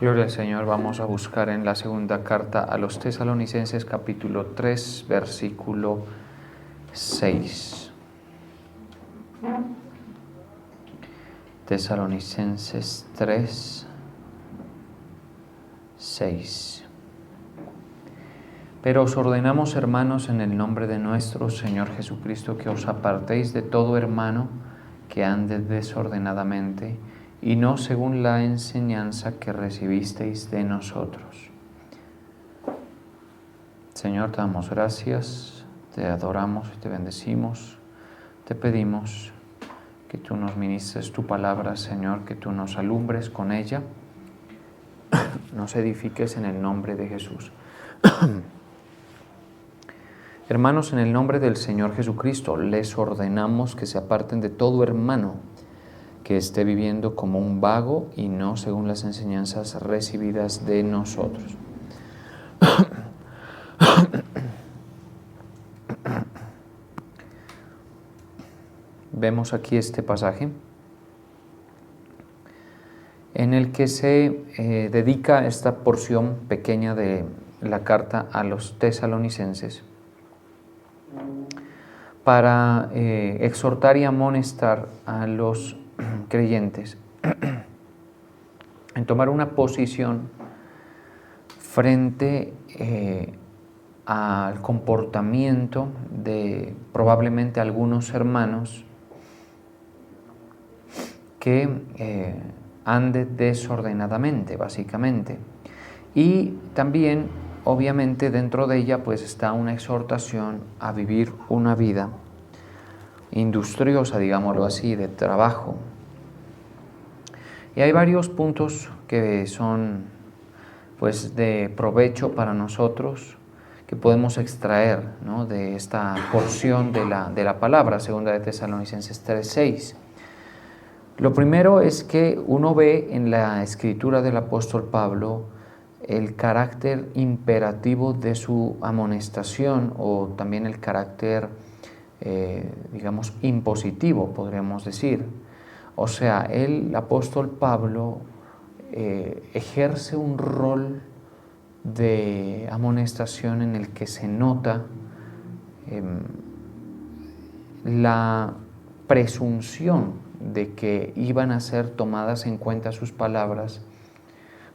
Gloria al Señor. Vamos a buscar en la segunda carta a los Tesalonicenses, capítulo 3, versículo 6. Tesalonicenses 3, 6. Pero os ordenamos, hermanos, en el nombre de nuestro Señor Jesucristo, que os apartéis de todo hermano que ande desordenadamente, y no según la enseñanza que recibisteis de nosotros. Señor, te damos gracias, te adoramos y te bendecimos. Te pedimos que tú nos ministres tu palabra, Señor, que tú nos alumbres con ella, nos edifiques en el nombre de Jesús. Hermanos, en el nombre del Señor Jesucristo, les ordenamos que se aparten de todo hermano que esté viviendo como un vago y no según las enseñanzas recibidas de nosotros. Vemos aquí este pasaje en el que se dedica esta porción pequeña de la carta a los tesalonicenses para exhortar y amonestar a los creyentes en tomar una posición frente al comportamiento de probablemente algunos hermanos que ande desordenadamente, básicamente. Y también, obviamente, dentro de ella pues está una exhortación a vivir una vida industriosa, digámoslo así, de trabajo. Y hay varios puntos que son pues de provecho para nosotros, que podemos extraer, ¿no?, de esta porción de la palabra, segunda de Tesalonicenses 3:6. Lo primero es que uno ve en la escritura del apóstol Pablo el carácter imperativo de su amonestación, o también el carácter, digamos, impositivo, podríamos decir. O sea, el apóstol Pablo ejerce un rol de amonestación en el que se nota la presunción de que iban a ser tomadas en cuenta sus palabras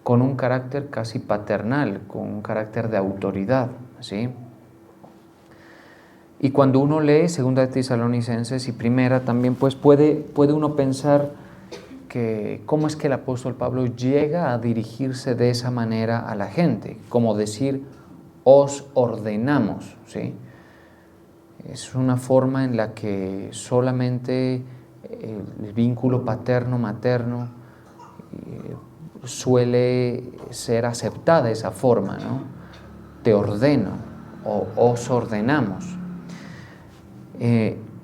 con un carácter casi paternal, con un carácter de autoridad, ¿sí? Y cuando uno lee segunda de Tesalonicenses y primera también, pues puede uno pensar que cómo es que el apóstol Pablo llega a dirigirse de esa manera a la gente, como decir, os ordenamos, ¿sí? Es una forma en la que solamente el vínculo paterno-materno suele ser aceptada esa forma, ¿no? Te ordeno o os ordenamos.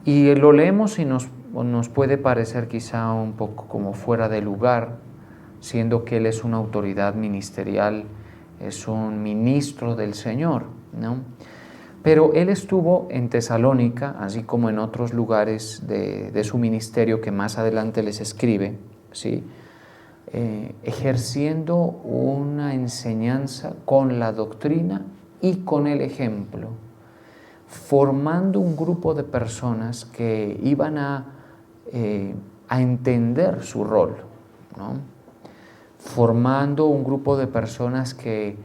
Y lo leemos y nos puede parecer quizá un poco como fuera de lugar, siendo que él es una autoridad ministerial, es un ministro del Señor, ¿no? Pero él estuvo en Tesalónica, así como en otros lugares de su ministerio que más adelante les escribe, ¿sí?, ejerciendo una enseñanza con la doctrina y con el ejemplo, formando un grupo de personas que iban a entender su rol, ¿no? Formando un grupo de personas que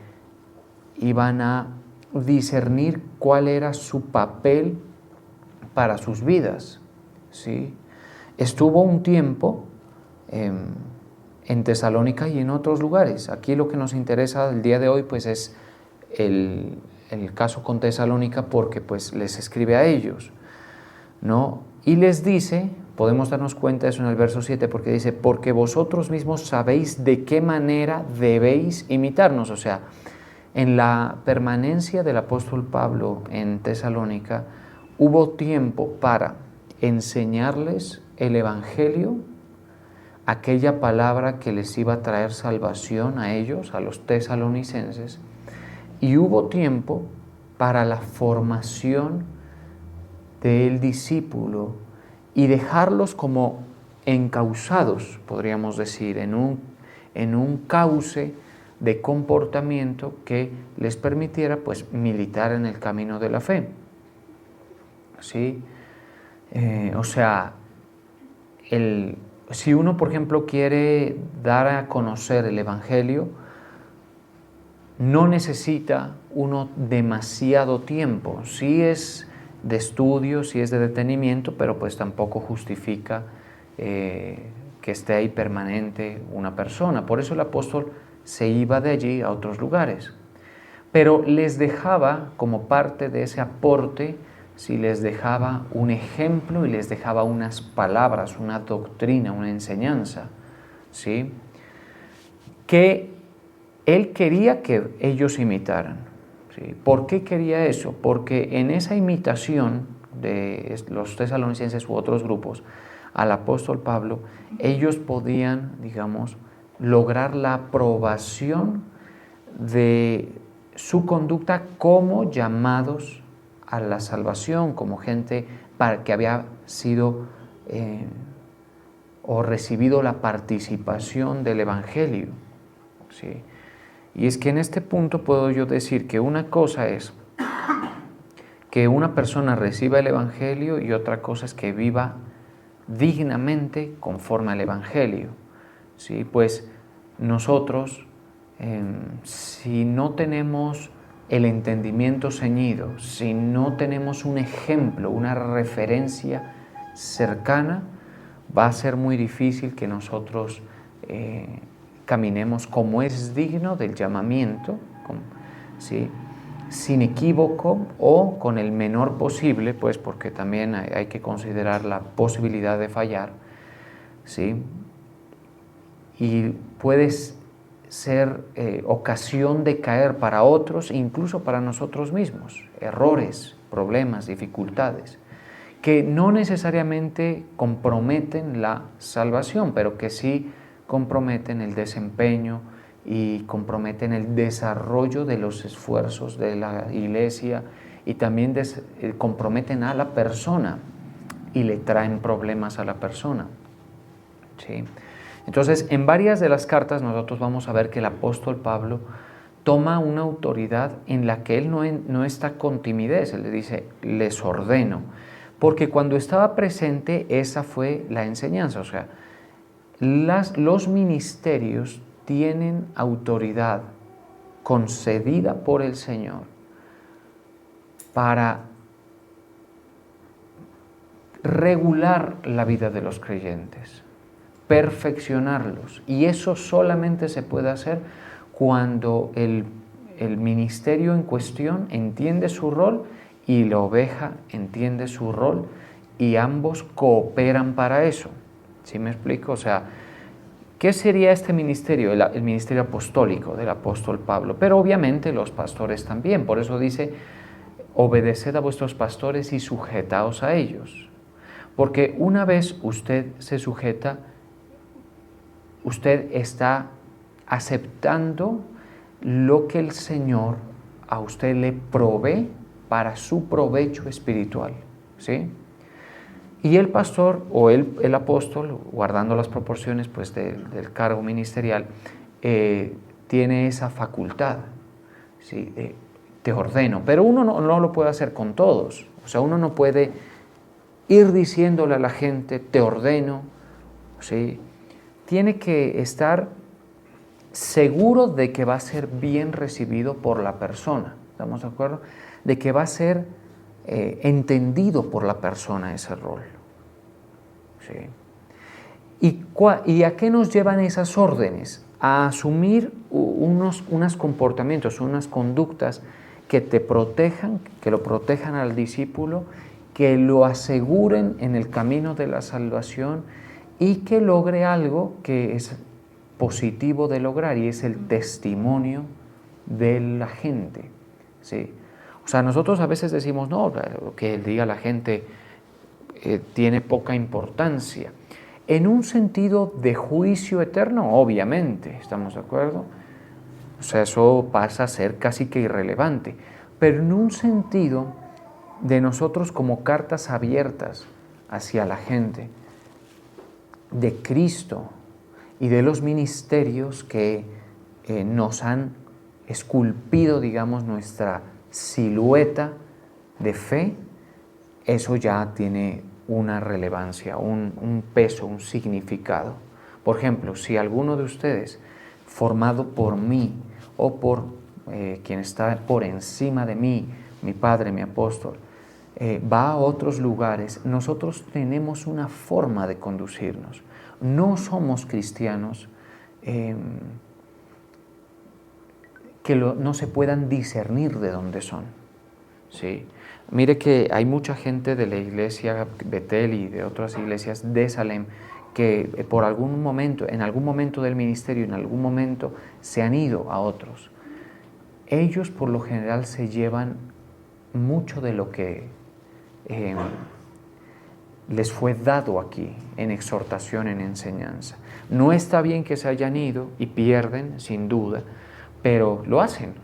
iban a discernir cuál era su papel para sus vidas, ¿sí? Estuvo un tiempo en Tesalónica y en otros lugares. Aquí lo que nos interesa el día de hoy pues es el caso con Tesalónica, porque pues les escribe a ellos, ¿no? Y les dice, podemos darnos cuenta de eso en el verso 7, porque dice, porque vosotros mismos sabéis de qué manera debéis imitarnos. O sea, en la permanencia del apóstol Pablo en Tesalónica hubo tiempo para enseñarles el evangelio, aquella palabra que les iba a traer salvación a ellos, a los tesalonicenses, y hubo tiempo para la formación del discípulo y dejarlos como encausados, podríamos decir, en un cauce de comportamiento que les permitiera pues militar en el camino de la fe. ¿Sí? O sea, si uno, por ejemplo, quiere dar a conocer el Evangelio, no necesita uno demasiado tiempo. Sí es de estudio, sí es de detenimiento, pero pues tampoco justifica que esté ahí permanente una persona. Por eso el apóstol se iba de allí a otros lugares. Pero les dejaba, como parte de ese aporte, si les dejaba un ejemplo y les dejaba unas palabras, una doctrina, una enseñanza, ¿sí? Que él quería que ellos imitaran. ¿Sí? ¿Por qué quería eso? Porque en esa imitación de los tesalonicenses u otros grupos al apóstol Pablo, ellos podían, digamos, lograr la aprobación de su conducta como llamados a la salvación, como gente que había sido o recibido la participación del Evangelio. ¿Sí? Y es que en este punto puedo yo decir que una cosa es que una persona reciba el Evangelio y otra cosa es que viva dignamente conforme al Evangelio. ¿Sí? Pues nosotros, si no tenemos el entendimiento ceñido, si no tenemos un ejemplo, una referencia cercana, va a ser muy difícil que nosotros caminemos como es digno del llamamiento, ¿sí? Sin equívoco o con el menor posible, pues porque también hay que considerar la posibilidad de fallar, ¿sí? Y puedes ser ocasión de caer para otros, incluso para nosotros mismos, errores, problemas, dificultades, que no necesariamente comprometen la salvación, pero que sí comprometen el desempeño y comprometen el desarrollo de los esfuerzos de la iglesia y también comprometen a la persona y le traen problemas a la persona. ¿Sí? Entonces, en varias de las cartas nosotros vamos a ver que el apóstol Pablo toma una autoridad en la que él no está con timidez, él le dice, les ordeno, porque cuando estaba presente esa fue la enseñanza, o sea, los ministerios tienen autoridad concedida por el Señor para regular la vida de los creyentes, perfeccionarlos, y eso solamente se puede hacer cuando el ministerio en cuestión entiende su rol y la oveja entiende su rol y ambos cooperan para eso. ¿Sí me explico? O sea, ¿qué sería este ministerio? El ministerio apostólico del apóstol Pablo, pero obviamente los pastores también. Por eso dice, obedeced a vuestros pastores y sujetaos a ellos. Porque una vez usted se sujeta, usted está aceptando lo que el Señor a usted le provee para su provecho espiritual, ¿sí? Y el pastor o el apóstol, guardando las proporciones pues, del cargo ministerial, tiene esa facultad, ¿sí? Te ordeno, pero uno no lo puede hacer con todos, o sea, uno no puede ir diciéndole a la gente, te ordeno, ¿sí? Tiene que estar seguro de que va a ser bien recibido por la persona, ¿estamos de acuerdo? De que va a ser entendido por la persona ese rol. ¿Sí? ¿Y a qué nos llevan esas órdenes? A asumir unos comportamientos, unas conductas que te protejan, que lo protejan al discípulo, que lo aseguren en el camino de la salvación y que logre algo que es positivo de lograr, y es el testimonio de la gente. ¿Sí? O sea, nosotros a veces decimos, no, lo que diga la gente tiene poca importancia. En un sentido de juicio eterno, obviamente, ¿estamos de acuerdo? O sea, eso pasa a ser casi que irrelevante. Pero en un sentido de nosotros como cartas abiertas hacia la gente, de Cristo y de los ministerios que nos han esculpido, digamos, nuestra silueta de fe, eso ya tiene una relevancia, un peso, un significado. Por ejemplo, si alguno de ustedes, formado por mí o por quien está por encima de mí, mi padre, mi apóstol, va a otros lugares, nosotros tenemos una forma de conducirnos. No somos cristianos que no se puedan discernir de dónde son. ¿Sí? Mire que hay mucha gente de la iglesia Betel y de otras iglesias de Salem que por algún momento, en algún momento del ministerio, en algún momento se han ido a otros. Ellos por lo general se llevan mucho de lo que les fue dado aquí en exhortación, en enseñanza. No está bien que se hayan ido y pierden, sin duda, pero lo hacen.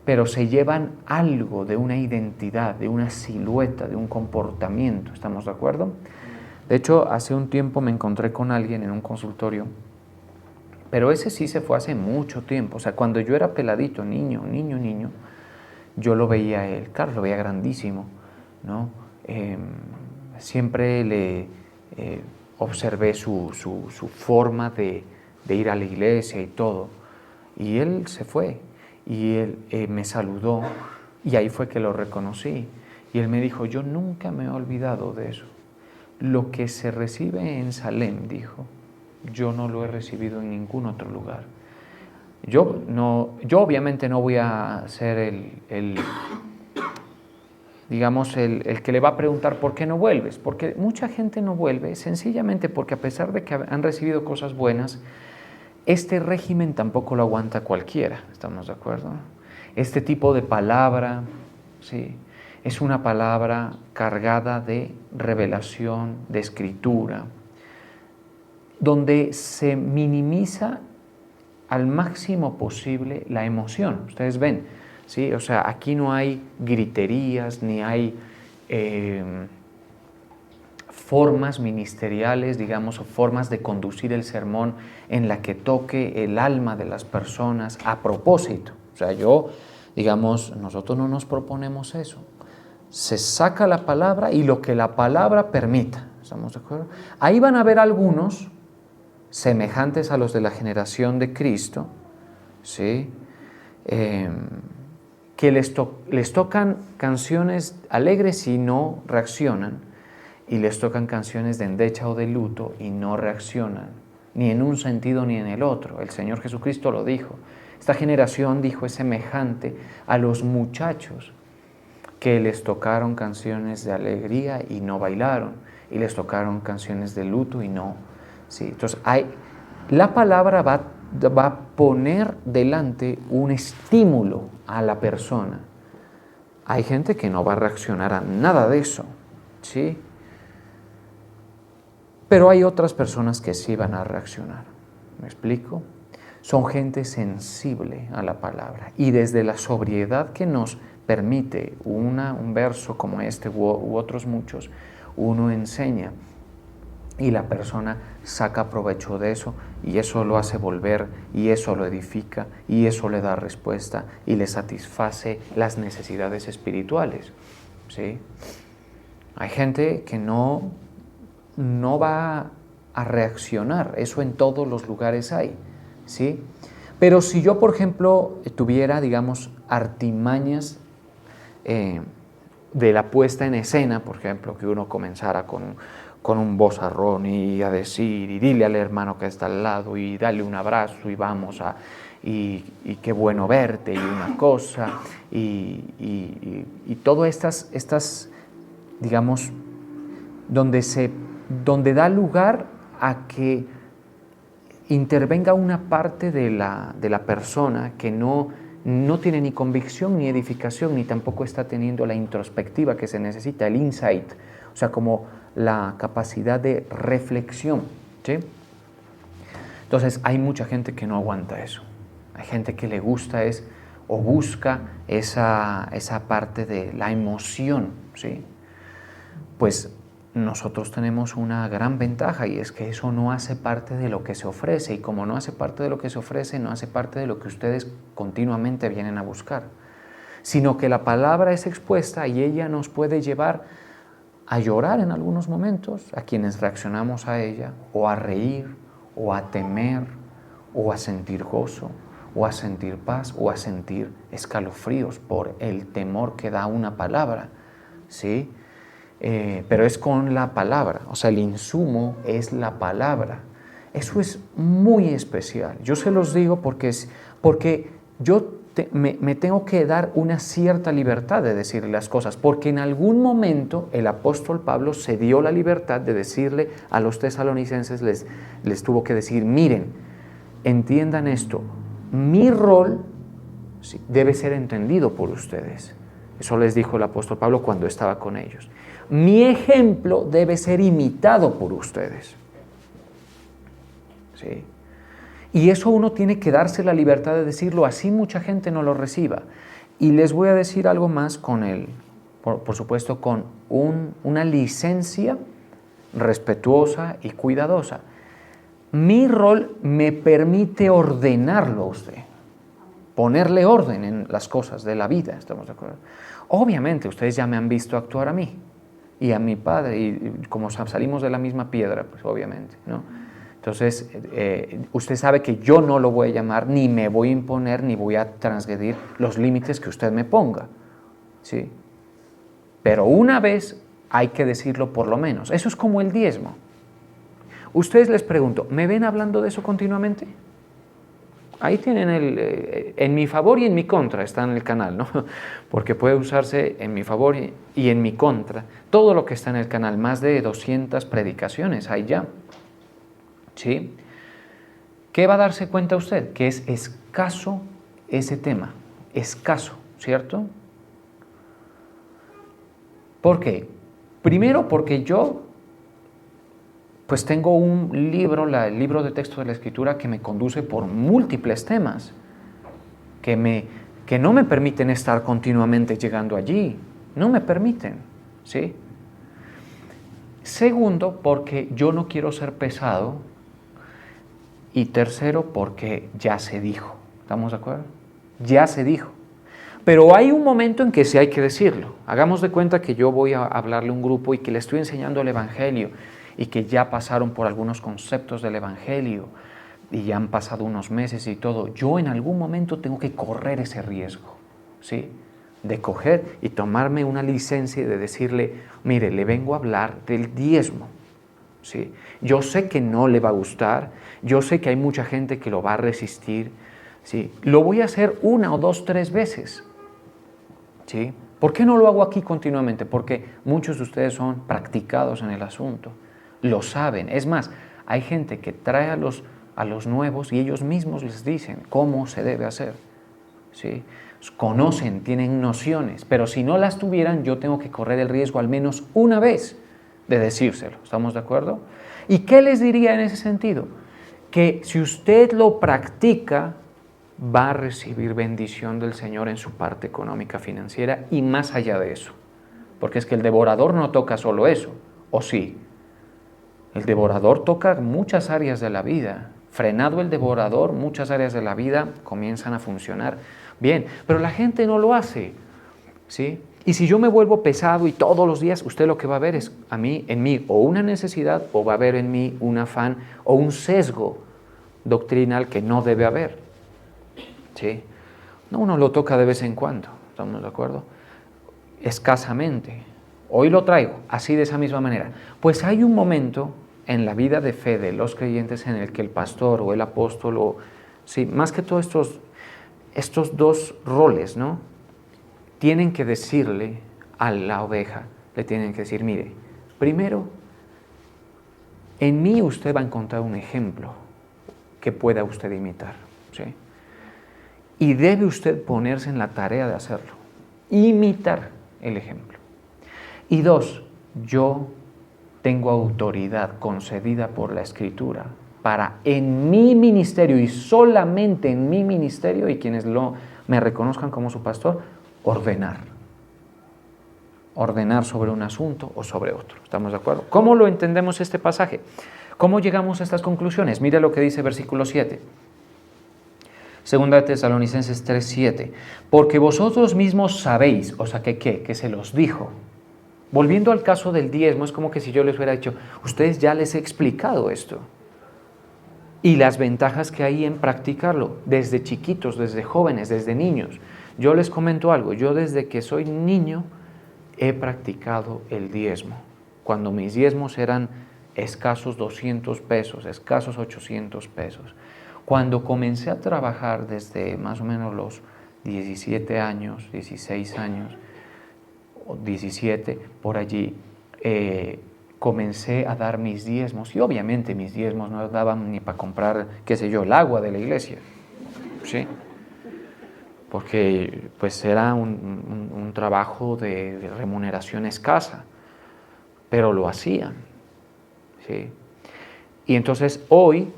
Pero se llevan algo de una identidad, de una silueta, de un comportamiento. ¿Estamos de acuerdo? De hecho, hace un tiempo me encontré con alguien en un consultorio, pero ese sí se fue hace mucho tiempo. O sea, cuando yo era peladito, niño, yo lo veía a él. Claro, lo veía grandísimo, ¿no? Siempre le observé su forma de ir a la iglesia y todo. Y él se fue. Y él me saludó y ahí fue que lo reconocí. Y él me dijo, yo nunca me he olvidado de eso. Lo que se recibe en Salem, dijo, yo no lo he recibido en ningún otro lugar. Yo obviamente no voy a ser el que le va a preguntar por qué no vuelves, porque mucha gente no vuelve sencillamente porque a pesar de que han recibido cosas buenas, este régimen tampoco lo aguanta cualquiera, ¿estamos de acuerdo? Este tipo de palabra, sí, es una palabra cargada de revelación, de escritura, donde se minimiza al máximo posible la emoción. Ustedes ven, ¿sí? O sea, aquí no hay griterías, ni hay formas ministeriales, digamos, o formas de conducir el sermón en la que toque el alma de las personas a propósito. O sea, nosotros no nos proponemos eso. Se saca la palabra y lo que la palabra permita. ¿Estamos de acuerdo? Ahí van a haber algunos semejantes a los de la generación de Cristo, ¿sí? Que les tocan canciones alegres y no reaccionan, y les tocan canciones de endecha o de luto y no reaccionan, ni en un sentido ni en el otro. El Señor Jesucristo lo dijo. Esta generación, dijo, es semejante a los muchachos que les tocaron canciones de alegría y no bailaron, y les tocaron canciones de luto y no. ¿Sí? Entonces, la palabra va a poner delante un estímulo a la persona. Hay gente que no va a reaccionar a nada de eso, ¿sí? Pero hay otras personas que sí van a reaccionar. ¿Me explico? Son gente sensible a la palabra. Y desde la sobriedad que nos permite un verso como este u otros muchos, uno enseña y la persona saca provecho de eso, y eso lo hace volver, y eso lo edifica, y eso le da respuesta y le satisface las necesidades espirituales, ¿sí? Hay gente que no va a reaccionar, eso en todos los lugares hay, ¿sí? Pero si yo, por ejemplo, tuviera, digamos, artimañas de la puesta en escena, por ejemplo, que uno comenzara con un vozarrón y a decir, y dile al hermano que está al lado, y dale un abrazo, y vamos y qué bueno verte, y una cosa, y todas estas, digamos, donde da lugar a que intervenga una parte de la persona que no tiene ni convicción ni edificación, ni tampoco está teniendo la introspectiva que se necesita, el insight, o sea, como la capacidad de reflexión, ¿sí? Entonces hay mucha gente que no aguanta eso. Hay gente que le gusta o busca esa parte de la emoción, ¿sí? Pues nosotros tenemos una gran ventaja y es que eso no hace parte de lo que se ofrece, y como no hace parte de lo que se ofrece, no hace parte de lo que ustedes continuamente vienen a buscar, sino que la palabra es expuesta y ella nos puede llevar a llorar en algunos momentos, a quienes reaccionamos a ella, o a reír, o a temer, o a sentir gozo, o a sentir paz, o a sentir escalofríos por el temor que da una palabra, ¿sí? Pero es con la palabra, o sea, el insumo es la palabra. Eso es muy especial. Yo se los digo porque yo me tengo que dar una cierta libertad de decirle las cosas, porque en algún momento el apóstol Pablo se dio la libertad de decirle a los tesalonicenses, les tuvo que decir, miren, entiendan esto, mi rol debe ser entendido por ustedes. Eso les dijo el apóstol Pablo cuando estaba con ellos. Mi ejemplo debe ser imitado por ustedes. ¿Sí? Y eso uno tiene que darse la libertad de decirlo, así mucha gente no lo reciba. Y les voy a decir algo más con él, por supuesto, con una licencia respetuosa y cuidadosa. Mi rol me permite ordenarlo a usted, ponerle orden en las cosas de la vida, ¿estamos de acuerdo? Obviamente, ustedes ya me han visto actuar a mí y a mi padre, y como salimos de la misma piedra, pues obviamente, ¿no? Entonces, usted sabe que yo no lo voy a llamar, ni me voy a imponer, ni voy a transgredir los límites que usted me ponga, ¿sí? Pero una vez hay que decirlo por lo menos. Eso es como el diezmo. Ustedes, les pregunto, ¿me ven hablando de eso continuamente? Ahí tienen en mi favor y en mi contra, está en el canal, ¿no? Porque puede usarse en mi favor y en mi contra. Todo lo que está en el canal, más de 200 predicaciones hay ya. ¿Sí? ¿Qué va a darse cuenta usted? Que es escaso ese tema, escaso, ¿cierto? ¿Por qué? Primero porque yo pues tengo un libro, el libro de texto de la Escritura, que me conduce por múltiples temas, que no me permiten estar continuamente llegando allí, no me permiten, ¿sí? Segundo, porque yo no quiero ser pesado. Y tercero, porque ya se dijo. ¿Estamos de acuerdo? Ya se dijo. Pero hay un momento en que sí hay que decirlo. Hagamos de cuenta que yo voy a hablarle a un grupo y que le estoy enseñando el Evangelio y que ya pasaron por algunos conceptos del Evangelio y ya han pasado unos meses y todo. Yo en algún momento tengo que correr ese riesgo, ¿sí? De coger y tomarme una licencia y de decirle, mire, le vengo a hablar del diezmo. ¿Sí? Yo sé que no le va a gustar, yo sé que hay mucha gente que lo va a resistir, ¿sí? Lo voy a hacer 1 o 2, 3 veces, ¿sí? ¿Por qué no lo hago aquí continuamente? Porque muchos de ustedes son practicados en el asunto, lo saben. Es más, hay gente que trae a los nuevos y ellos mismos les dicen cómo se debe hacer, ¿sí? Conocen, tienen nociones, pero si no las tuvieran, yo tengo que correr el riesgo al menos una vez de decírselo. ¿Estamos de acuerdo? ¿Y qué les diría en ese sentido? Que si usted lo practica, va a recibir bendición del Señor en su parte económica, financiera y más allá de eso. Porque es que el devorador no toca solo eso, ¿o sí? El devorador toca muchas áreas de la vida. Frenado el devorador, muchas áreas de la vida comienzan a funcionar bien, pero la gente no lo hace, ¿sí? Y si yo me vuelvo pesado y todos los días, usted lo que va a ver es en mí o una necesidad, o va a ver en mí un afán o un sesgo doctrinal que no debe haber, ¿sí? No, uno lo toca de vez en cuando, ¿estamos de acuerdo? Escasamente. Hoy lo traigo, así de esa misma manera. Pues hay un momento en la vida de fe de los creyentes en el que el pastor o el apóstol, sí, más que todos estos dos roles, ¿no? Tienen que decirle a la oveja, le tienen que decir, mire, primero, en mí usted va a encontrar un ejemplo que pueda usted imitar, ¿sí? Y debe usted ponerse en la tarea de hacerlo, imitar el ejemplo. Y 2, yo tengo autoridad concedida por la Escritura para en mi ministerio y solamente en mi ministerio, y quienes me reconozcan como su pastor, ordenar. ordenar sobre un asunto o sobre otro. ¿Estamos de acuerdo? ¿Cómo lo entendemos este pasaje? ¿Cómo llegamos a estas conclusiones? Mira lo que dice versículo 7. Segunda de Tesalonicenses 3:7. Porque vosotros mismos sabéis, o sea, que se los dijo. Volviendo al caso del diezmo, es como que si yo les hubiera dicho, ustedes ya les he explicado esto. Y las ventajas que hay en practicarlo, desde chiquitos, desde jóvenes, desde niños. Yo les comento algo, yo desde que soy niño he practicado el diezmo. Cuando mis diezmos eran escasos 200 pesos, escasos 800 pesos. Cuando comencé a trabajar desde más o menos los 17 años, 16 años, o 17, por allí, comencé a dar mis diezmos. Y obviamente mis diezmos no daban ni para comprar, qué sé yo, el agua de la iglesia. ¿Sí? Porque pues era un trabajo de remuneración escasa, pero lo hacían. ¿Sí? Y entonces hoy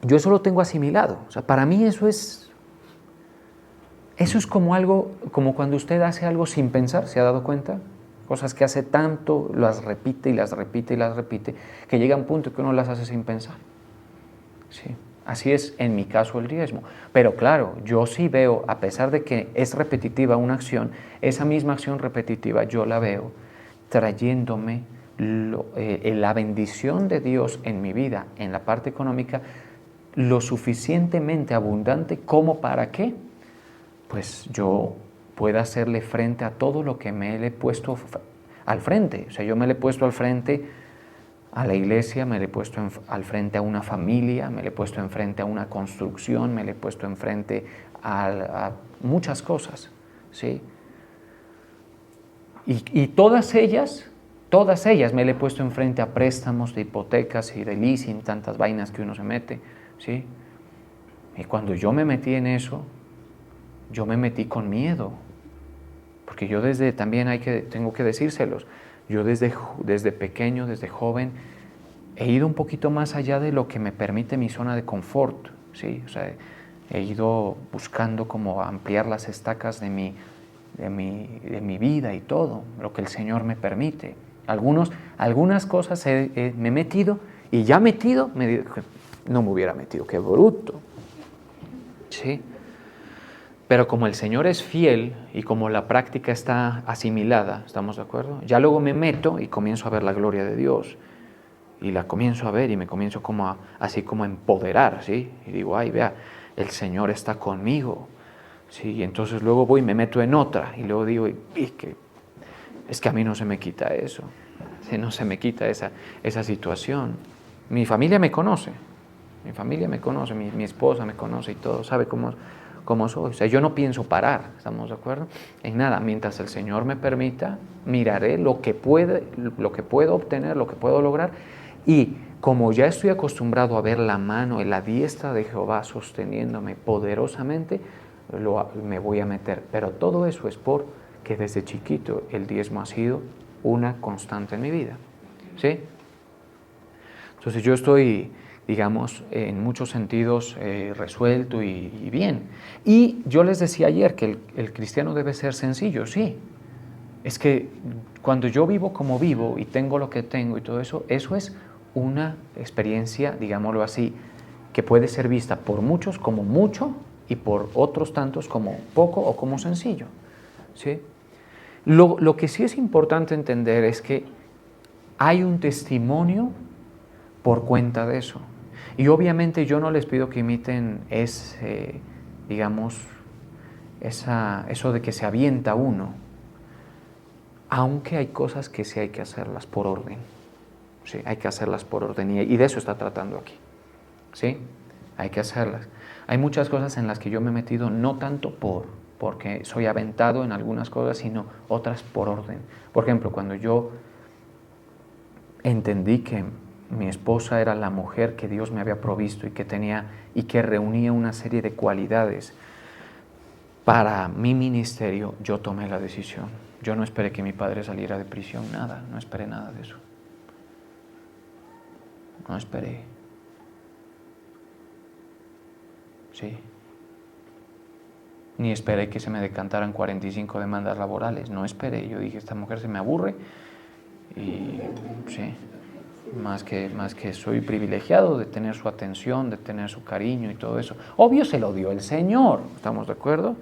yo eso lo tengo asimilado. O sea, para mí eso es como algo, como cuando usted hace algo sin pensar, ¿se ha dado cuenta? Cosas que hace tanto, las repite y las repite y las repite, que llega un punto que uno las hace sin pensar. ¿Sí? Así es en mi caso el diezmo. Pero claro, yo sí veo, a pesar de que es repetitiva una acción, esa misma acción repetitiva yo la veo trayéndome la bendición de Dios en mi vida, en la parte económica, lo suficientemente abundante como para que pues yo pueda hacerle frente a todo lo que me le he puesto al frente. O sea, yo me le he puesto al frente a la iglesia, me le he puesto al frente a una familia, me le he puesto enfrente a una construcción, me le he puesto enfrente a muchas cosas, ¿sí? Y todas ellas me le he puesto enfrente a préstamos de hipotecas y de leasing, tantas vainas que uno se mete, ¿sí? Y cuando yo me metí en eso, yo me metí con miedo, porque yo tengo que decírselos, yo desde pequeño, desde joven, he ido un poquito más allá de lo que me permite mi zona de confort, ¿sí? O sea, he ido buscando como ampliar las estacas de mi vida y todo, lo que el Señor me permite. Algunas cosas me he metido y ya metido, no me hubiera metido, qué bruto, ¿sí? Pero como el Señor es fiel y como la práctica está asimilada, ¿estamos de acuerdo? Ya luego me meto y comienzo a ver la gloria de Dios. Y la comienzo a ver y me comienzo así como a empoderar, ¿sí? Y digo, ay, vea, el Señor está conmigo, ¿sí? Y entonces luego voy y me meto en otra y luego digo, es que a mí no se me quita eso, ¿sí? No se me quita esa situación. Mi familia me conoce, mi esposa me conoce y todo, sabe cómo soy. O sea, yo no pienso parar, ¿estamos de acuerdo? En nada, mientras el Señor me permita, miraré lo que puedo obtener, lo que puedo lograr. Y como ya estoy acostumbrado a ver la mano en la diestra de Jehová sosteniéndome poderosamente, me voy a meter. Pero todo eso es porque desde chiquito el diezmo ha sido una constante en mi vida, ¿sí? Entonces yo estoy, digamos, en muchos sentidos resuelto y bien. Y yo les decía ayer que el cristiano debe ser sencillo, sí. Es que cuando yo vivo como vivo y tengo lo que tengo y todo eso, eso es una experiencia, digámoslo así, que puede ser vista por muchos como mucho y por otros tantos como poco o como sencillo, ¿sí? Lo que sí es importante entender es que hay un testimonio por cuenta de eso. Y obviamente yo no les pido que imiten digamos, eso de que se avienta uno, aunque hay cosas que sí hay que hacerlas por orden. Sí, hay que hacerlas por orden y de eso está tratando aquí. ¿Sí? Hay que hacerlas. Hay muchas cosas en las que yo me he metido no tanto porque soy aventado en algunas cosas, sino otras por orden. Por ejemplo, cuando yo entendí que mi esposa era la mujer que Dios me había provisto y que reunía una serie de cualidades para mi ministerio, yo tomé la decisión. Yo no esperé que mi padre saliera de prisión, nada, no esperé nada de eso. No esperé. Sí. Ni esperé que se me decantaran 45 demandas laborales. No esperé. Yo dije, esta mujer se me aburre. Y sí, más que soy privilegiado de tener su atención, de tener su cariño y todo eso. Obvio se lo dio el Señor, ¿estamos de acuerdo?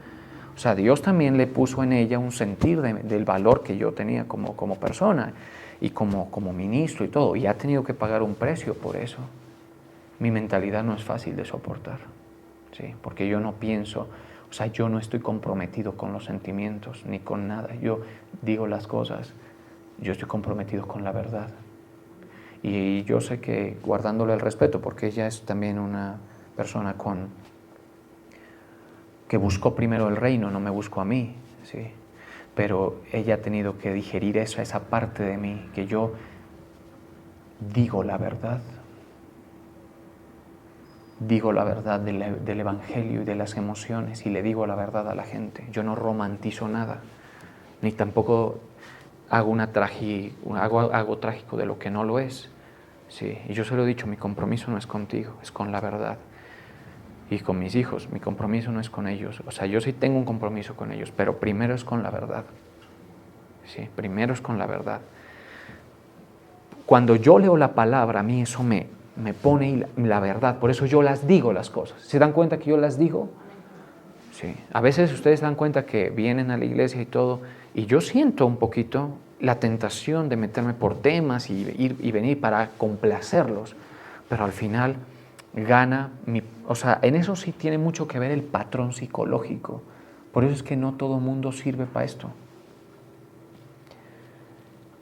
O sea, Dios también le puso en ella un sentir del valor que yo tenía como persona y como ministro y todo. Y ha tenido que pagar un precio por eso. Mi mentalidad no es fácil de soportar, ¿sí? Porque yo no pienso, o sea, yo no estoy comprometido con los sentimientos ni con nada. Yo digo las cosas, yo estoy comprometido con la verdad. Y yo sé que guardándole el respeto, porque ella es también una persona que buscó primero el reino, no me buscó a mí, ¿sí? Pero ella ha tenido que digerir eso, esa parte de mí, que yo digo la verdad. Digo la verdad del Evangelio y de las emociones, y le digo la verdad a la gente. Yo no romantizo nada, ni tampoco hago algo trágico de lo que no lo es. Sí, y yo se lo he dicho, mi compromiso no es contigo, es con la verdad. Y con mis hijos, mi compromiso no es con ellos. O sea, yo sí tengo un compromiso con ellos, pero primero es con la verdad. Sí, primero es con la verdad. Cuando yo leo la palabra, a mí eso me pone la verdad. Por eso yo las digo las cosas. ¿Se dan cuenta que yo las digo? Sí. A veces ustedes se dan cuenta que vienen a la iglesia y todo, y yo siento un poquito la tentación de meterme por temas y ir y venir para complacerlos. Pero al final gana o sea, en eso sí tiene mucho que ver el patrón psicológico. Por eso es que no todo mundo sirve para esto.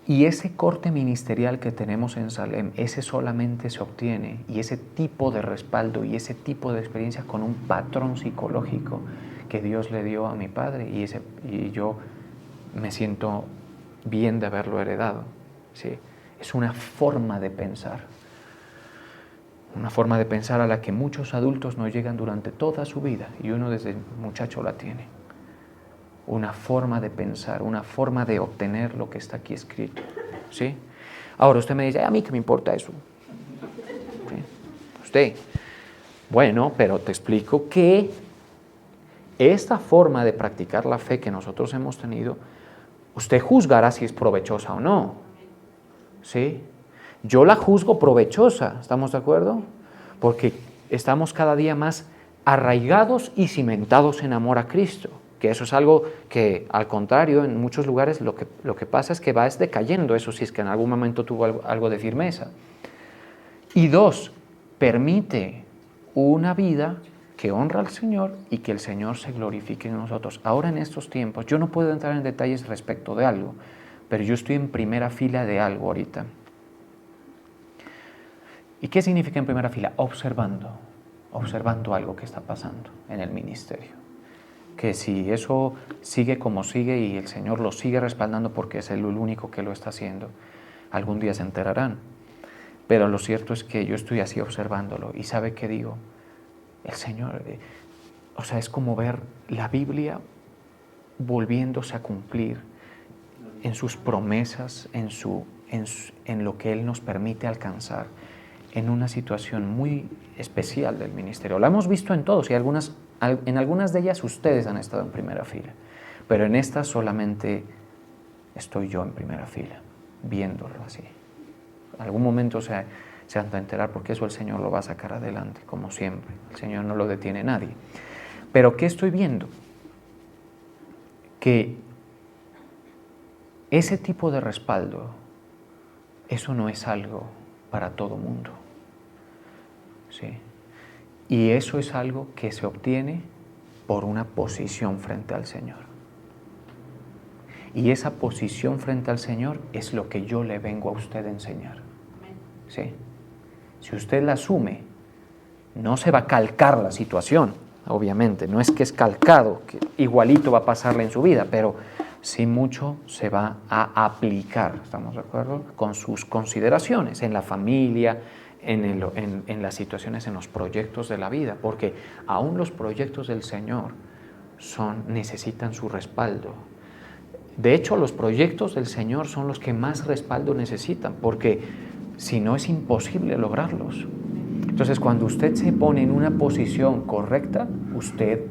Y ese corte ministerial que tenemos en Salem, ese solamente se obtiene, y ese tipo de respaldo y ese tipo de experiencia con un patrón psicológico que Dios le dio a mi padre, y yo me siento bien de haberlo heredado. ¿Sí? Es una forma de pensar. Una forma de pensar a la que muchos adultos no llegan durante toda su vida, y uno desde muchacho la tiene. Una forma de pensar, una forma de obtener lo que está aquí escrito. ¿Sí? Ahora usted me dice, a mí qué me importa eso. ¿Sí? Usted, bueno, pero te explico que esta forma de practicar la fe que nosotros hemos tenido, usted juzgará si es provechosa o no. ¿Sí? Yo la juzgo provechosa, ¿estamos de acuerdo? Porque estamos cada día más arraigados y cimentados en amor a Cristo. Que eso es algo que, al contrario, en muchos lugares lo que pasa es que va decayendo, eso si es que en algún momento tuvo algo de firmeza. Y dos, permite una vida que honra al Señor y que el Señor se glorifique en nosotros. Ahora en estos tiempos, yo no puedo entrar en detalles respecto de algo, pero yo estoy en primera fila de algo ahorita. ¿Y qué significa en primera fila? Observando algo que está pasando en el ministerio. Que si eso sigue como sigue y el Señor lo sigue respaldando porque es el único que lo está haciendo, algún día se enterarán. Pero lo cierto es que yo estoy así observándolo, y ¿sabe qué digo? El Señor, o sea, es como ver la Biblia volviéndose a cumplir en sus promesas, en lo que Él nos permite alcanzar, en una situación muy especial del ministerio. Lo hemos visto en todos, y en algunas de ellas ustedes han estado en primera fila, pero en esta solamente estoy yo en primera fila, viéndolo así. En algún momento se han de enterar, porque eso el Señor lo va a sacar adelante, como siempre. El Señor no lo detiene nadie. Pero ¿qué estoy viendo? Que ese tipo de respaldo, eso no es algo para todo mundo. ¿Sí? Y eso es algo que se obtiene por una posición frente al Señor. Y esa posición frente al Señor es lo que yo le vengo a usted a enseñar. ¿Sí? Si usted la asume, no se va a calcar la situación, obviamente. No es que es calcado, que igualito va a pasarle en su vida, pero sí mucho se va a aplicar, ¿estamos de acuerdo? Con sus consideraciones en la familia, en las situaciones, en los proyectos de la vida, porque aún los proyectos del Señor necesitan su respaldo. De hecho, los proyectos del Señor son los que más respaldo necesitan, porque si no es imposible lograrlos. Entonces, cuando usted se pone en una posición correcta, usted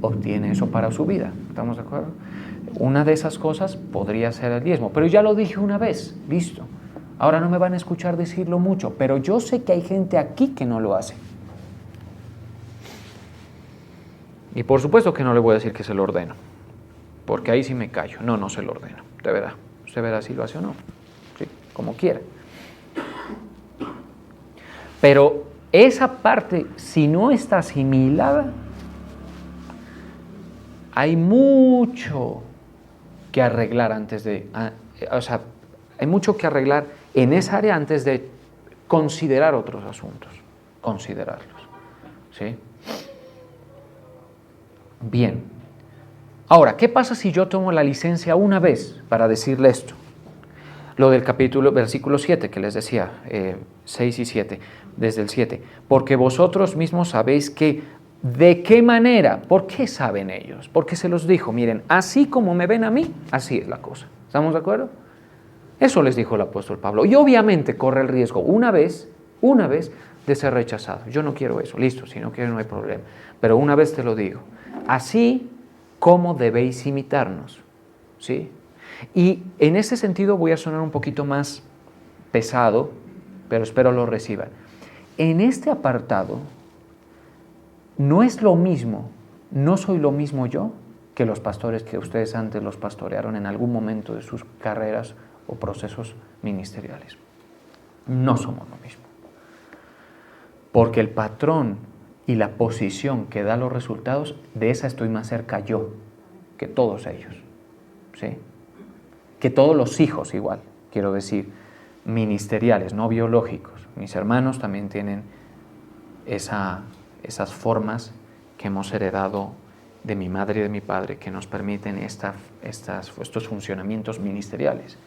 obtiene eso para su vida. ¿Estamos de acuerdo? Una de esas cosas podría ser el diezmo, pero ya lo dije una vez, listo. Ahora no me van a escuchar decirlo mucho, pero yo sé que hay gente aquí que no lo hace. Y por supuesto que no le voy a decir que se lo ordeno, porque ahí sí me callo. No, no se lo ordeno, de verdad. Usted verá si lo hace o no, sí, como quiera. Pero esa parte, si no está asimilada, hay mucho que arreglar antes de... hay mucho que arreglar en esa área antes de considerar otros asuntos, considerarlos, ¿sí? Bien. Ahora, ¿qué pasa si yo tomo la licencia una vez para decirle esto? Lo del versículo 7 que les decía, 6 y 7, desde el 7. Porque vosotros mismos sabéis que, ¿de qué manera? ¿Por qué saben ellos? Porque se los dijo, miren, así como me ven a mí, así es la cosa. ¿Estamos de acuerdo? Eso les dijo el apóstol Pablo. Y obviamente corre el riesgo una vez, de ser rechazado. Yo no quiero eso, listo, si no quiero no hay problema. Pero una vez te lo digo, así como debéis imitarnos, ¿sí? Y en ese sentido voy a sonar un poquito más pesado, pero espero lo reciban. En este apartado no es lo mismo, no soy lo mismo yo que los pastores que ustedes antes los pastorearon en algún momento de sus carreras o procesos ministeriales. No somos lo mismo. Porque el patrón y la posición que da los resultados, de esa estoy más cerca yo que todos ellos, ¿sí? Que todos los hijos igual, quiero decir, ministeriales, no biológicos. Mis hermanos también tienen esas formas que hemos heredado de mi madre y de mi padre que nos permiten estos funcionamientos ministeriales.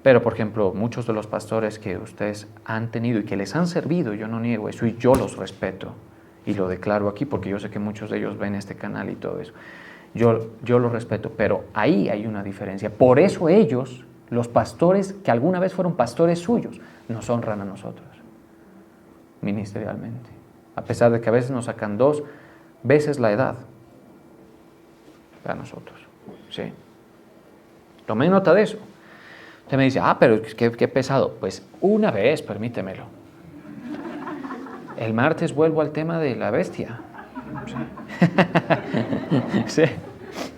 Pero, por ejemplo, muchos de los pastores que ustedes han tenido y que les han servido, yo no niego eso y yo los respeto y lo declaro aquí porque yo sé que muchos de ellos ven este canal y todo eso. Yo los respeto, pero ahí hay una diferencia. Por eso ellos, los pastores que alguna vez fueron pastores suyos, nos honran a nosotros, ministerialmente. A pesar de que a veces nos sacan 2 veces la edad a nosotros, ¿sí? Tomen nota de eso. Usted me dice, pero qué pesado. Pues una vez, permítemelo. El martes vuelvo al tema de la bestia. Sí,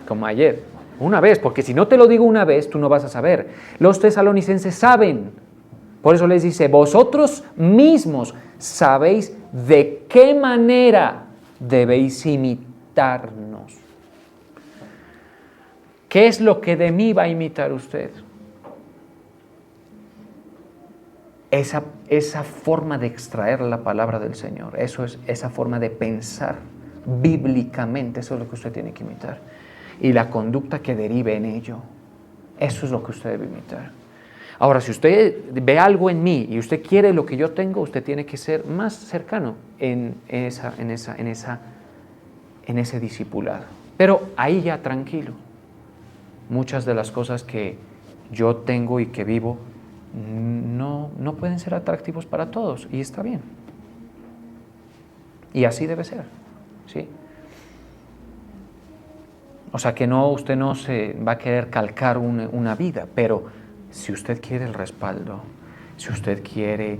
como ayer. Una vez, porque si no te lo digo una vez, tú no vas a saber. Los tesalonicenses saben. Por eso les dice, vosotros mismos sabéis de qué manera debéis imitarnos. ¿Qué es lo que de mí va a imitar usted? Esa forma de extraer la palabra del Señor, eso es esa forma de pensar bíblicamente, eso es lo que usted tiene que imitar. Y la conducta que derive en ello, eso es lo que usted debe imitar. Ahora, si usted ve algo en mí y usted quiere lo que yo tengo, usted tiene que ser más cercano en ese discipulado. Pero ahí ya tranquilo. Muchas de las cosas que yo tengo y que vivo no pueden ser atractivos para todos y está bien. Y así debe ser, ¿sí? O sea que usted no se va a querer calcar una vida, pero si usted quiere el respaldo, si usted quiere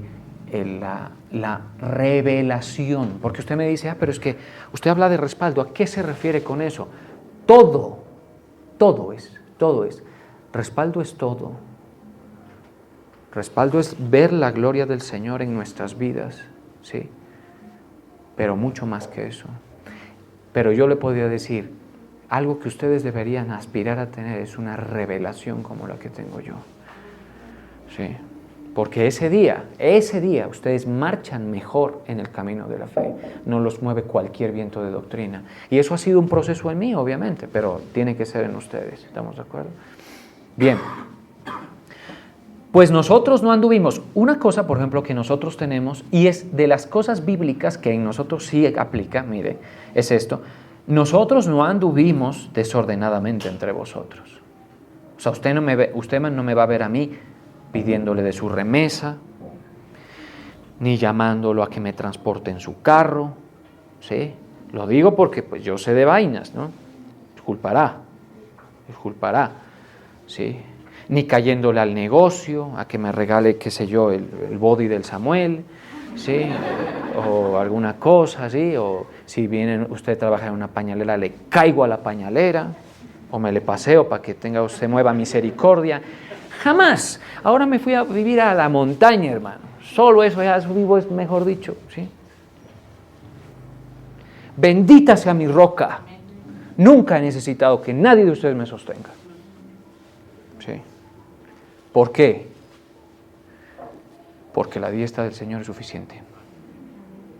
la revelación, porque usted me dice, pero es que usted habla de respaldo, ¿a qué se refiere con eso? Todo es. Respaldo es todo. Respaldo es ver la gloria del Señor en nuestras vidas, ¿sí? Pero mucho más que eso. Pero yo le podría decir, algo que ustedes deberían aspirar a tener es una revelación como la que tengo yo, ¿sí? Porque ese día ustedes marchan mejor en el camino de la fe, no los mueve cualquier viento de doctrina. Y eso ha sido un proceso en mí, obviamente, pero tiene que ser en ustedes, ¿estamos de acuerdo? Bien. Pues nosotros no anduvimos. Una cosa, por ejemplo, que nosotros tenemos, y es de las cosas bíblicas que en nosotros sí aplica, mire, es esto. Nosotros no anduvimos desordenadamente entre vosotros. O sea, usted no me va a ver a mí pidiéndole de su remesa, ni llamándolo a que me transporte en su carro, ¿sí? Lo digo porque pues yo sé de vainas, ¿no? Disculpará, ¿sí? Ni cayéndole al negocio, a que me regale, qué sé yo, el body del Samuel, ¿sí? O alguna cosa, ¿sí? O si viene usted trabaja en una pañalera, le caigo a la pañalera, o me le paseo para que usted mueva misericordia. Jamás. Ahora me fui a vivir a la montaña, hermano. Solo eso ya vivo, es mejor dicho, ¿sí? Bendita sea mi roca. Nunca he necesitado que nadie de ustedes me sostenga. ¿Sí? ¿Por qué? Porque la diestra del Señor es suficiente.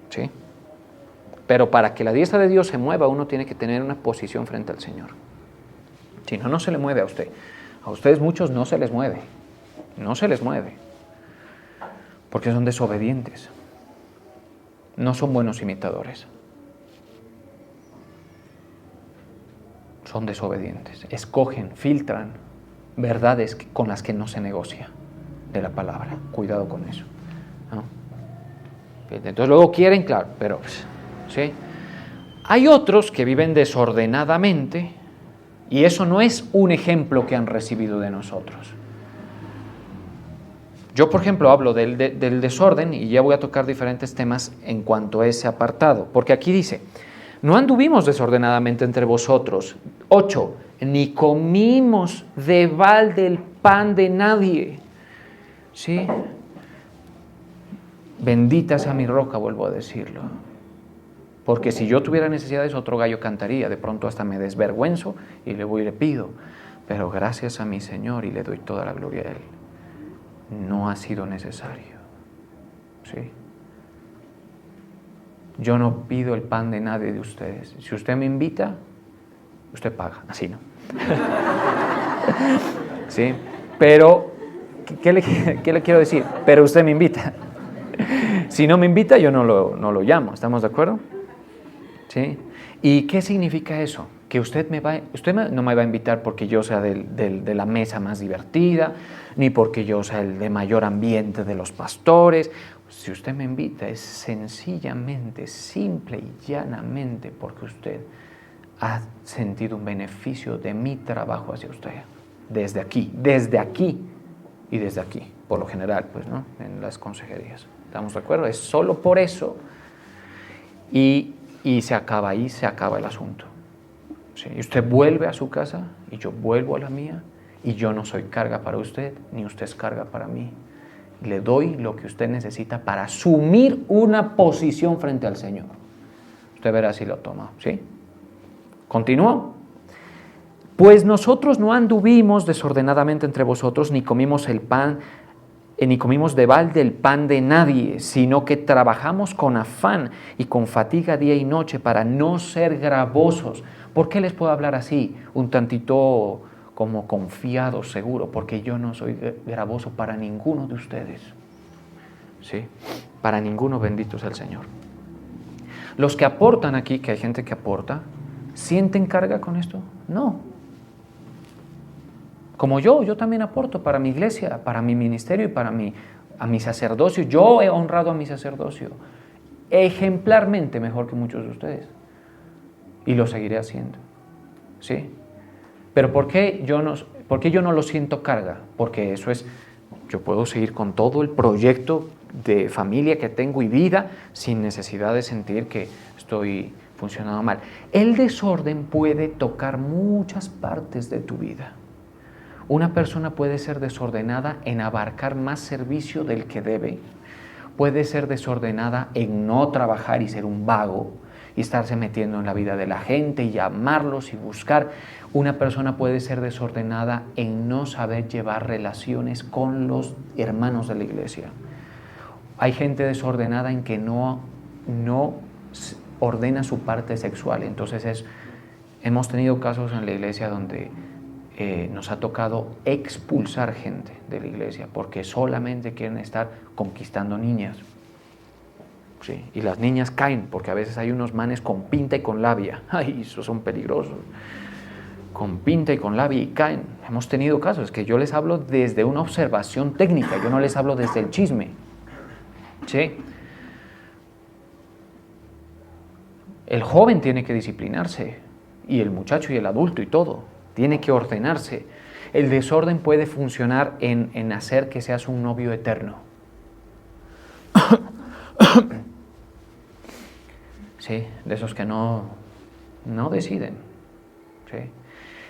¿Sí? Pero para que la diestra de Dios se mueva, uno tiene que tener una posición frente al Señor. Si no, no se le mueve a usted. A ustedes muchos no se les mueve. No se les mueve. Porque son desobedientes. No son buenos imitadores. Son desobedientes. Escogen, filtran verdades con las que no se negocia de la palabra. Cuidado con eso, ¿no? Entonces luego quieren, claro, pero ¿sí? Hay otros que viven desordenadamente y eso no es un ejemplo que han recibido de nosotros. Yo, por ejemplo, hablo del desorden y ya voy a tocar diferentes temas en cuanto a ese apartado, porque aquí dice, no anduvimos desordenadamente entre vosotros. 8, ni comimos de balde el pan de nadie. ¿Sí? Bendita sea mi roca, vuelvo a decirlo. Porque si yo tuviera necesidades, otro gallo cantaría. De pronto hasta me desvergüenzo y le voy y le pido. Pero gracias a mi Señor y le doy toda la gloria a Él. No ha sido necesario. ¿Sí? Yo no pido el pan de nadie de ustedes. Si usted me invita, usted paga. Así, ¿no? ¿Sí? Pero, ¿qué le quiero decir? Pero usted me invita. Si no me invita, yo no lo llamo. ¿Estamos de acuerdo? ¿Sí? ¿Y qué significa eso? Que usted no me va a invitar porque yo sea de la mesa más divertida, ni porque yo sea el de mayor ambiente de los pastores. Si usted me invita es sencillamente, simple y llanamente porque usted ha sentido un beneficio de mi trabajo hacia usted. Desde aquí y desde aquí, por lo general, pues, ¿no? En las consejerías. ¿Estamos de acuerdo? Es solo por eso y se acaba ahí, se acaba el asunto. ¿Sí? Y usted vuelve a su casa y yo vuelvo a la mía y yo no soy carga para usted, ni usted es carga para mí. Le doy lo que usted necesita para asumir una posición frente al Señor. Usted verá si lo toma, ¿sí? Continúo. Pues nosotros no anduvimos desordenadamente entre vosotros, ni comimos el pan, ni comimos de balde el pan de nadie, sino que trabajamos con afán y con fatiga día y noche para no ser gravosos. ¿Por qué les puedo hablar así? Un tantito como confiado, seguro, porque yo no soy gravoso para ninguno de ustedes. ¿Sí? Para ninguno, bendito sea el Señor. Los que aportan aquí, que hay gente que aporta, ¿sienten carga con esto? No. Como yo también aporto para mi iglesia, para mi ministerio y para a mi sacerdocio. Yo he honrado a mi sacerdocio ejemplarmente mejor que muchos de ustedes. Y lo seguiré haciendo. ¿Sí? Pero ¿por qué yo no lo siento carga? Porque eso es, yo puedo seguir con todo el proyecto de familia que tengo y vida sin necesidad de sentir que estoy funcionando mal. El desorden puede tocar muchas partes de tu vida. Una persona puede ser desordenada en abarcar más servicio del que debe. Puede ser desordenada en no trabajar y ser un vago y estarse metiendo en la vida de la gente y llamarlos y buscar. Una persona puede ser desordenada en no saber llevar relaciones con los hermanos de la iglesia. Hay gente desordenada en que no ordena su parte sexual. Entonces hemos tenido casos en la iglesia donde nos ha tocado expulsar gente de la iglesia porque solamente quieren estar conquistando niñas. Sí, y las niñas caen porque a veces hay unos manes con pinta y con labia. Ay, esos son peligrosos. Con pinta y con labia y caen. Hemos tenido casos que yo les hablo desde una observación técnica, yo no les hablo desde el chisme. ¿Sí? El joven tiene que disciplinarse, y el muchacho y el adulto y todo, tiene que ordenarse. El desorden puede funcionar en hacer que seas un novio eterno. Sí, de esos que no deciden. ¿Sí?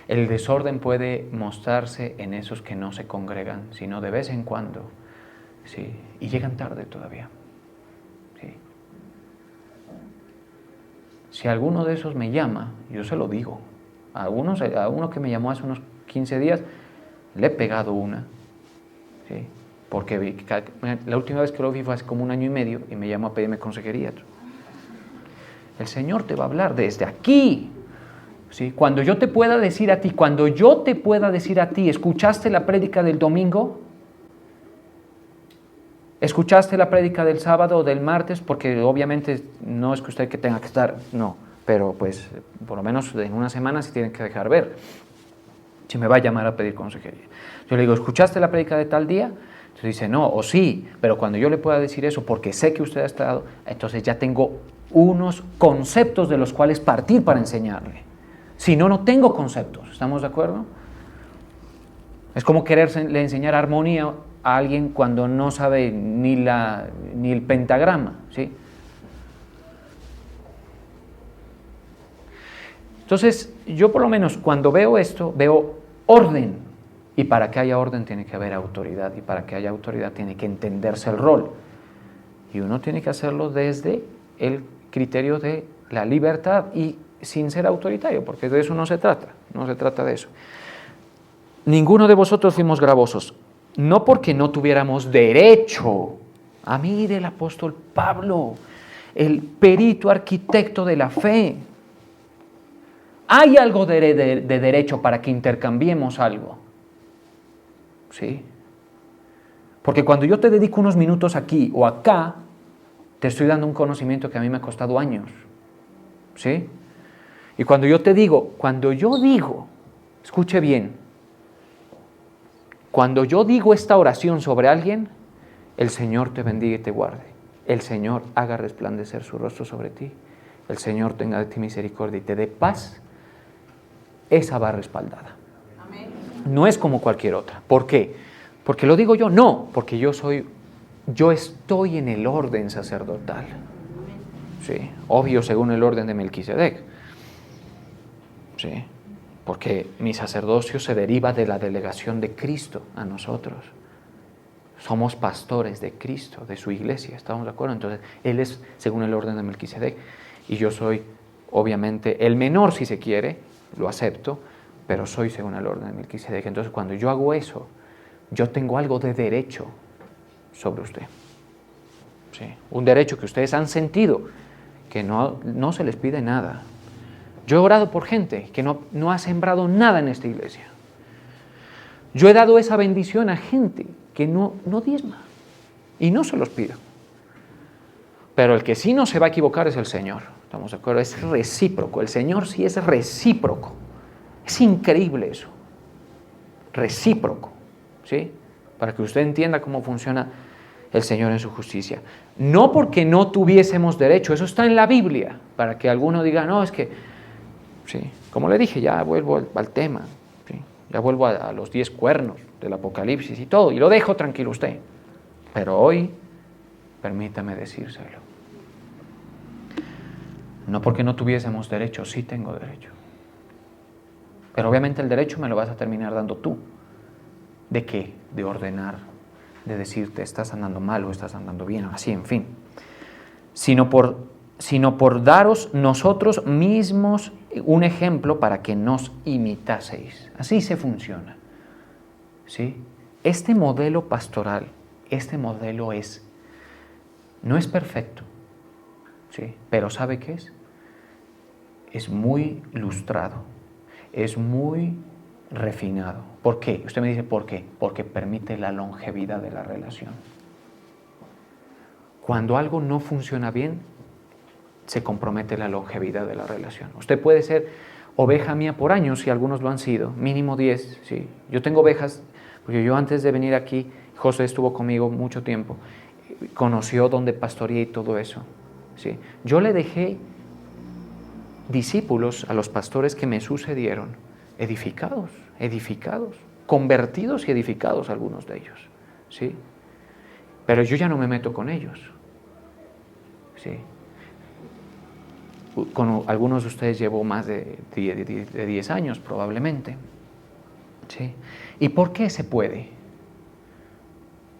El desorden puede mostrarse en esos que no se congregan, sino de vez en cuando. ¿Sí? Y llegan tarde todavía. ¿Sí? Si alguno de esos me llama, yo se lo digo. A uno que me llamó hace unos 15 días, le he pegado una. ¿Sí? Porque la última vez que lo vi fue hace como 1 año y medio y me llamó a pedirme consejería. El Señor te va a hablar desde aquí. ¿Sí? Cuando yo te pueda decir a ti, ¿escuchaste la prédica del domingo? ¿Escuchaste la prédica del sábado o del martes? Porque obviamente no es que usted que tenga que estar, no, pero pues por lo menos en una semana se tienen que dejar ver. Si me va a llamar a pedir consejería. Yo le digo, ¿escuchaste la prédica de tal día? Entonces dice, no, o sí, pero cuando yo le pueda decir eso, porque sé que usted ha estado, entonces ya tengo unos conceptos de los cuales partir para enseñarle. Si no, no tengo conceptos, ¿estamos de acuerdo? Es como quererle enseñar armonía a alguien cuando no sabe ni el pentagrama, ¿sí? Entonces, yo por lo menos cuando veo esto, veo orden. Y para que haya orden tiene que haber autoridad. Y para que haya autoridad tiene que entenderse el rol. Y uno tiene que hacerlo desde el criterio de la libertad y sin ser autoritario, porque de eso no se trata. No se trata de eso. Ninguno de vosotros fuimos gravosos. No porque no tuviéramos derecho. A mí del apóstol Pablo, el perito arquitecto de la fe. Hay algo de derecho para que intercambiemos algo. ¿Sí? Porque cuando yo te dedico unos minutos aquí o acá, te estoy dando un conocimiento que a mí me ha costado años. ¿Sí? Y cuando yo digo, escuche bien, cuando yo digo esta oración sobre alguien, el Señor te bendiga y te guarde. El Señor haga resplandecer su rostro sobre ti. El Señor tenga de ti misericordia y te dé paz. Esa va respaldada. Amén. No es como cualquier otra. ¿Por qué? ¿Porque lo digo yo? No, porque yo estoy en el orden sacerdotal. Sí, obvio según el orden de Melquisedec. Sí, porque mi sacerdocio se deriva de la delegación de Cristo a nosotros. Somos pastores de Cristo, de su iglesia, ¿estamos de acuerdo? Entonces, Él es según el orden de Melquisedec y yo soy, obviamente, el menor si se quiere, lo acepto, pero soy según el orden de Melquisedec. Entonces, cuando yo hago eso, yo tengo algo de derecho sobre usted. Sí, un derecho que ustedes han sentido, que no se les pide nada. Yo he orado por gente que no ha sembrado nada en esta iglesia. Yo he dado esa bendición a gente que no diezma y no se los pido. Pero el que sí no se va a equivocar es el Señor. ¿Estamos de acuerdo? Es recíproco. El Señor sí es recíproco. Es increíble eso. Recíproco. ¿Sí? Para que usted entienda cómo funciona el Señor en su justicia. No porque no tuviésemos derecho. Eso está en la Biblia. Para que alguno diga, no, es que... Sí, como le dije, ya vuelvo al tema. ¿Sí? Ya vuelvo a los 10 cuernos del Apocalipsis y todo. Y lo dejo tranquilo usted. Pero hoy, permítame decírselo. No porque no tuviésemos derecho, sí tengo derecho. Pero obviamente el derecho me lo vas a terminar dando tú. ¿De qué? De ordenar, de decirte estás andando mal o estás andando bien, así, en fin. Sino por daros nosotros mismos un ejemplo para que nos imitaseis. Así se funciona. ¿Sí? Este modelo pastoral, este modelo no es perfecto, ¿sí? Pero ¿sabe qué es? Es muy lustrado, es muy refinado. ¿Por qué? Usted me dice, ¿por qué? Porque permite la longevidad de la relación. Cuando algo no funciona bien, se compromete la longevidad de la relación. Usted puede ser oveja mía por años, si algunos lo han sido, mínimo 10, ¿sí? Yo tengo ovejas, porque yo antes de venir aquí, José estuvo conmigo mucho tiempo, conoció dónde pastoreé y todo eso, ¿sí? Yo le dejé discípulos, a los pastores que me sucedieron, edificados, convertidos y edificados algunos de ellos, ¿sí? Pero yo ya no me meto con ellos, ¿sí? Con algunos de ustedes llevo más de 10 años probablemente, ¿sí? ¿Y por qué se puede?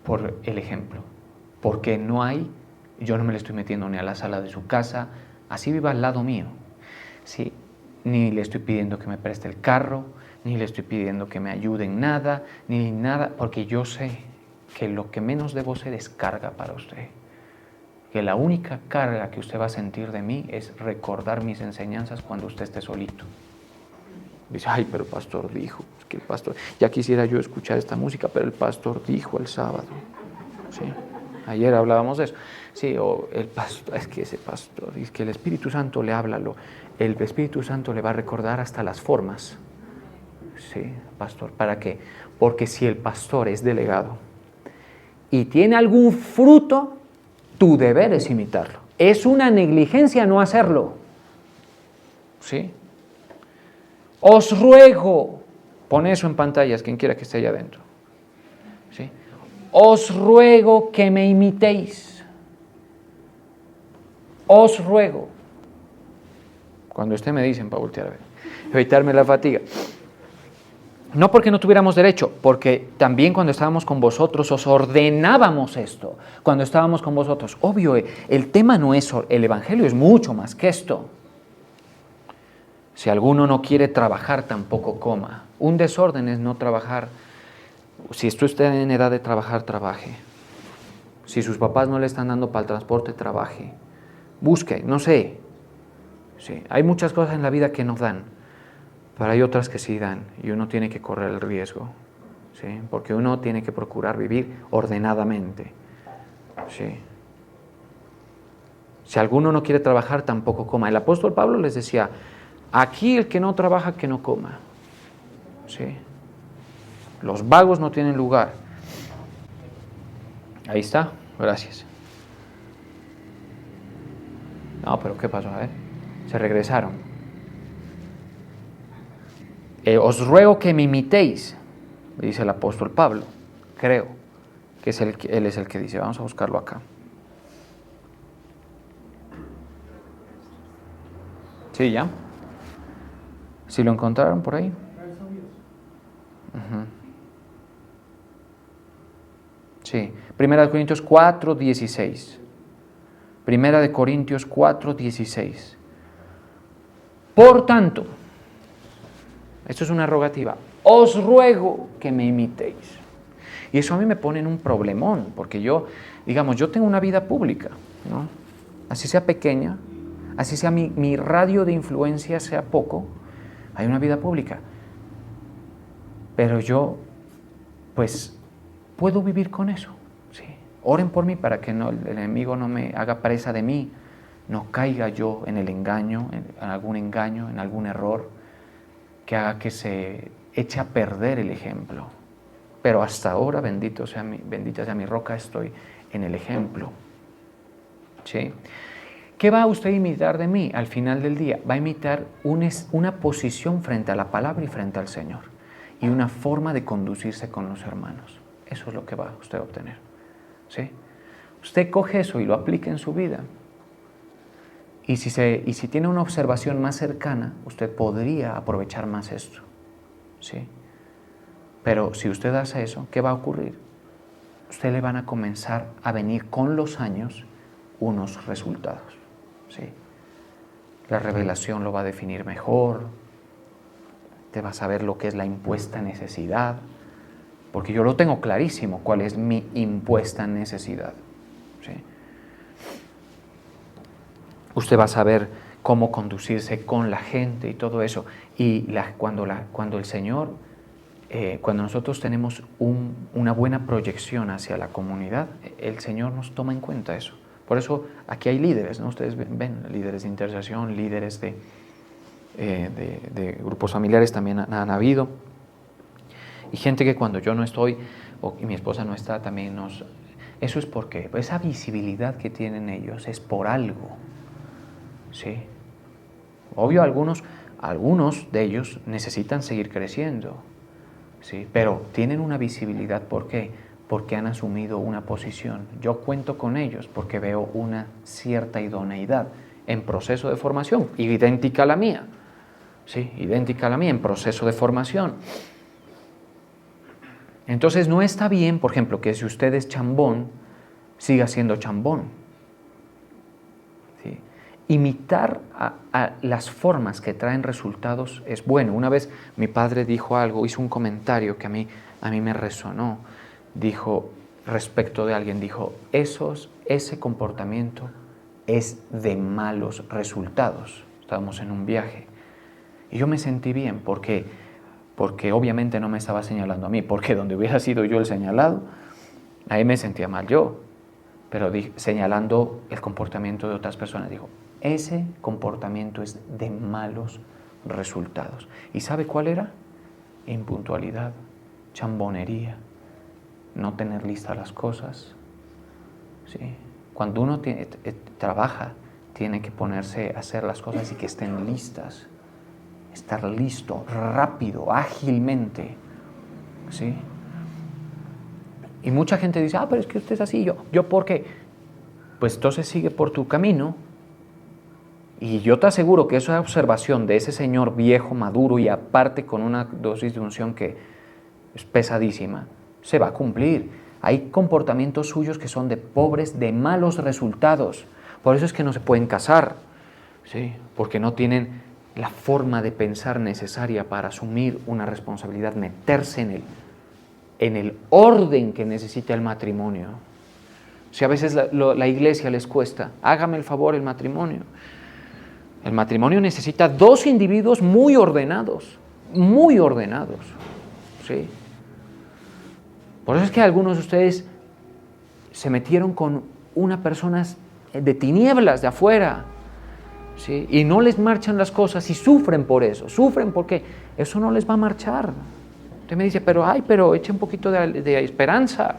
Por el ejemplo, porque no hay, yo no me le estoy metiendo ni a la sala de su casa, así viva al lado mío, ¿sí? Ni le estoy pidiendo que me preste el carro, ni le estoy pidiendo que me ayude en nada, ni nada, porque yo sé que lo que menos debo ser es carga para usted. Que la única carga que usted va a sentir de mí es recordar mis enseñanzas cuando usted esté solito. Dice, ay, pero el pastor dijo, es que el pastor, ya quisiera yo escuchar esta música, pero el pastor dijo el sábado. ¿Sí? Ayer hablábamos de eso. Sí, o el pastor, es que ese pastor, es que el Espíritu Santo le habla, el Espíritu Santo le va a recordar hasta las formas. Sí, pastor, ¿para qué? Porque si el pastor es delegado y tiene algún fruto, tu deber es imitarlo. Es una negligencia no hacerlo. ¿Sí? Os ruego, pon eso en pantallas, quien quiera que esté allá adentro. ¿Sí? Os ruego que me imitéis. Os ruego. Cuando usted me dicen para voltear a ver, evitarme la fatiga. No porque no tuviéramos derecho, porque también cuando estábamos con vosotros os ordenábamos esto. Cuando estábamos con vosotros, obvio, el tema no es, el Evangelio es mucho más que esto. Si alguno no quiere trabajar, tampoco coma. Un desorden es no trabajar. Si usted está en edad de trabajar, trabaje. Si sus papás no le están dando para el transporte, trabaje. Busque, no sé. Sí, hay muchas cosas en la vida que nos dan, pero hay otras que sí dan y uno tiene que correr el riesgo, ¿sí? Porque uno tiene que procurar vivir ordenadamente, ¿sí? Si alguno no quiere trabajar, tampoco coma. El apóstol Pablo les decía, aquí el que no trabaja, que no coma, ¿sí? Los vagos no tienen lugar. Ahí está, gracias. No, pero ¿qué pasó? A ver, se regresaron. Os ruego que me imitéis, dice el apóstol Pablo, creo que él es el que dice, vamos a buscarlo acá. ¿Sí, ya? ¿Sí lo encontraron por ahí? Uh-huh. Sí, 1 Corintios 4:16. 1 Corintios 4:16. Por tanto, esto es una rogativa, os ruego que me imitéis. Y eso a mí me pone en un problemón, porque yo tengo una vida pública, ¿no? Así sea pequeña, así sea mi radio de influencia sea poco, hay una vida pública. Pero yo, pues, puedo vivir con eso, ¿sí? Oren por mí para que el enemigo no me haga presa de mí, no caiga yo en el engaño, en algún error, que haga que se eche a perder el ejemplo. Pero hasta ahora, bendita sea mi roca, estoy en el ejemplo. ¿Sí? ¿Qué va usted a imitar de mí al final del día? Va a imitar una posición frente a la palabra y frente al Señor. Y una forma de conducirse con los hermanos. Eso es lo que va usted a obtener. ¿Sí? Usted coge eso y lo aplica en su vida. Y si tiene una observación más cercana, usted podría aprovechar más esto. ¿Sí? Pero si usted hace eso, ¿qué va a ocurrir? Usted le van a comenzar a venir con los años unos resultados. ¿Sí? La revelación lo va a definir mejor. Te va a saber lo que es la impuesta necesidad. Porque yo lo tengo clarísimo cuál es mi impuesta necesidad. ¿Sí? Usted va a saber cómo conducirse con la gente y todo eso. Y cuando el Señor, cuando nosotros tenemos una buena proyección hacia la comunidad, el Señor nos toma en cuenta eso. Por eso aquí hay líderes, ¿no? Ustedes ven líderes de intercesión, líderes de grupos familiares también han habido. Y gente que cuando yo no estoy y mi esposa no está también eso es porque esa visibilidad que tienen ellos es por algo. ¿Sí? Obvio, algunos de ellos necesitan seguir creciendo, ¿sí? Pero tienen una visibilidad. ¿Por qué? Porque han asumido una posición. Yo cuento con ellos porque veo una cierta idoneidad en proceso de formación, idéntica a la mía, ¿sí? Idéntica a la mía en proceso de formación. Entonces no está bien, por ejemplo, que si usted es chambón, siga siendo chambón. ¿Sí? Imitar a las formas que traen resultados es bueno. Una vez mi padre dijo algo, hizo un comentario que a mí me resonó. Dijo, respecto de alguien, dijo, ese comportamiento es de malos resultados. Estábamos en un viaje y yo me sentí bien porque obviamente no me estaba señalando a mí, porque donde hubiera sido yo el señalado, ahí me sentía mal yo, pero señalando el comportamiento de otras personas, dijo, ese comportamiento es de malos resultados. ¿Y sabe cuál era? Impuntualidad, chambonería, no tener listas las cosas. ¿Sí? Cuando uno trabaja, tiene que ponerse a hacer las cosas y que estén listas. Estar listo, rápido, ágilmente. ¿Sí? Y mucha gente dice, pero es que usted es así. ¿Yo por qué? Pues entonces sigue por tu camino. Y yo te aseguro que esa observación de ese señor viejo, maduro y aparte con una dosis de unción que es pesadísima, se va a cumplir. Hay comportamientos suyos que son de pobres, de malos resultados. Por eso es que no se pueden casar, ¿sí? Porque no tienen la forma de pensar necesaria para asumir una responsabilidad, meterse en el orden que necesita el matrimonio. Si a veces la iglesia les cuesta, hágame el favor el matrimonio. El matrimonio necesita dos individuos muy ordenados, ¿sí? Por eso es que algunos de ustedes se metieron con una persona de tinieblas de afuera, ¿sí? Y no les marchan las cosas y sufren por eso, sufren porque eso no les va a marchar. Usted me dice, pero eche un poquito de esperanza.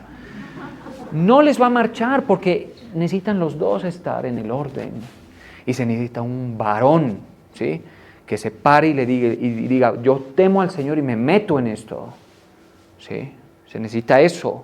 No les va a marchar porque necesitan los dos estar en el orden. Y se necesita un varón, ¿sí? Que se pare y le diga, yo temo al Señor y me meto en esto, ¿sí? Se necesita eso.